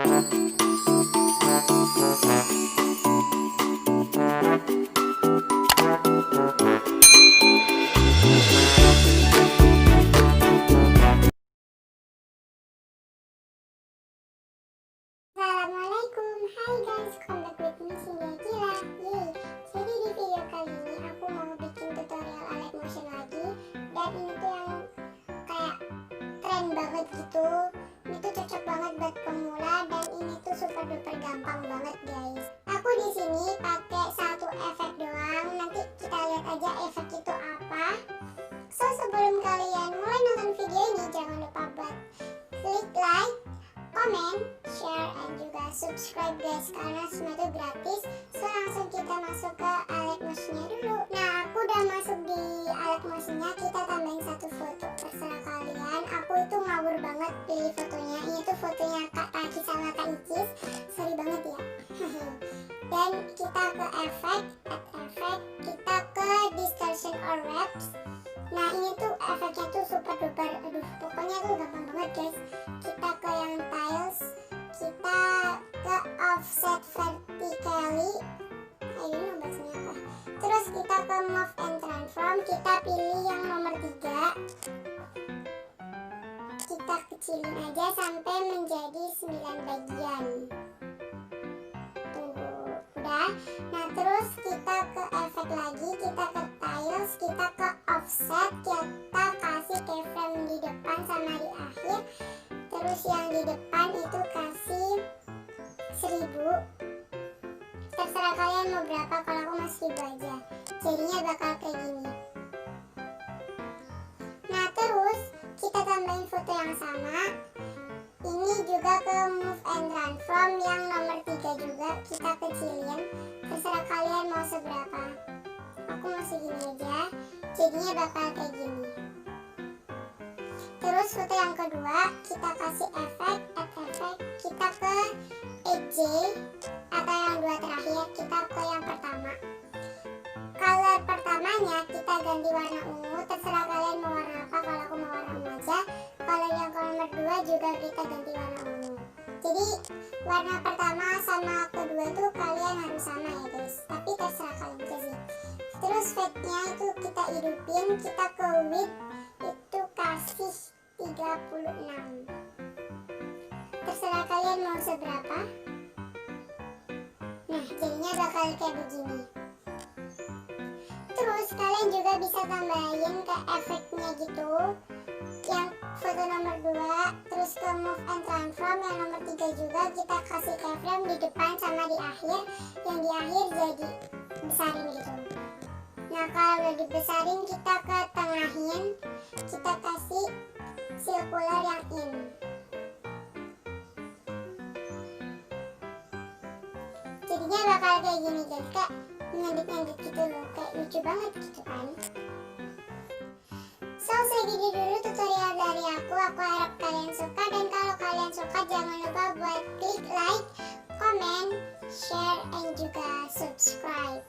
Assalamualaikum, hai guys, come back with me Cindy. Yeay. Jadi di video kali ini aku mau bikin tutorial Alight Motion lagi. Dan ini tuh yang kayak tren banget gitu. Ini tuh cocok banget buat pemula dan ini tuh super duper gampang banget guys. Aku di sini pakai satu efek doang. Nanti kita lihat aja efek itu apa. So sebelum kalian mulai nonton video ini, jangan lupa buat klik like, komen, share, dan juga subscribe guys, karena semua itu gratis. So langsung kita masuk ke Alight Motionnya dulu. Nah aku udah masuk di Alight Motionnya. Kita tambahin satu foto, terserah kalian. Aku itu ngawur banget pilih fotonya. Ini tuh fotonya Kak Taki sama Kak Icis. Sorry banget ya. Dan kita ke efek, kita ke distortion or wraps. Nah ini tuh efeknya tuh super duper, aduh pokoknya tuh gampang banget guys. Kita ke yang tiles, kita ke offset vertically, ini bacanya apa. Terus kita ke move and transform, kita pilih yang nomor 3. Kita kecilin aja sampai menjadi 9 bagian. Tunggu, udah. Nah terus kita ke efek lagi, kita ke tiles, kita ke offset, kita kasih keyframe di depan sama di akhir. Terus yang di depan itu kasih 1000. Terserah kalian mau berapa, kalau aku mau 1000 aja. Jadinya bakal kayak gini. Nah terus kita tambahin foto yang sama. Ini juga ke move and transform yang nomor 3 juga. Kita kecilin. Terserah kalian mau seberapa. Aku mau segini aja. Jadinya bakal kayak gini. Terus foto yang kedua kita kasih efek, kita ke EJ atau yang 2 terakhir, kita ke yang pertama. Color pertamanya kita ganti warna ungu, terserah kalian mau warna apa. Kalau aku mau warna ungu aja. Kalau yang nomor 2 juga kita ganti warna ungu. Jadi warna pertama sama kedua tuh kalian harus sama ya guys, tapi terserah kalian aja sih. Terus fade-nya itu kita hidupin, kita ke width itu kasih 36. Terserah kalian mau seberapa. Nah jadinya bakal kayak begini. Terus kalian juga bisa tambahin ke efeknya gitu, yang foto nomor 2. Terus ke move and transform yang nomor 3 juga kita kasih keyframe di depan sama di akhir. Yang di akhir jadi besarin gitu. Nah kalau udah dibesarin kita ke tengahin, kita kasih circular yang in. Jadinya bakal kayak gini guys, kayak ngedit-ngedit gitu loh, kayak lucu banget gitu kan. So segini dulu tutorial dari aku harap kalian suka. Dan kalau kalian suka jangan lupa buat klik like, comment, share, and juga subscribe.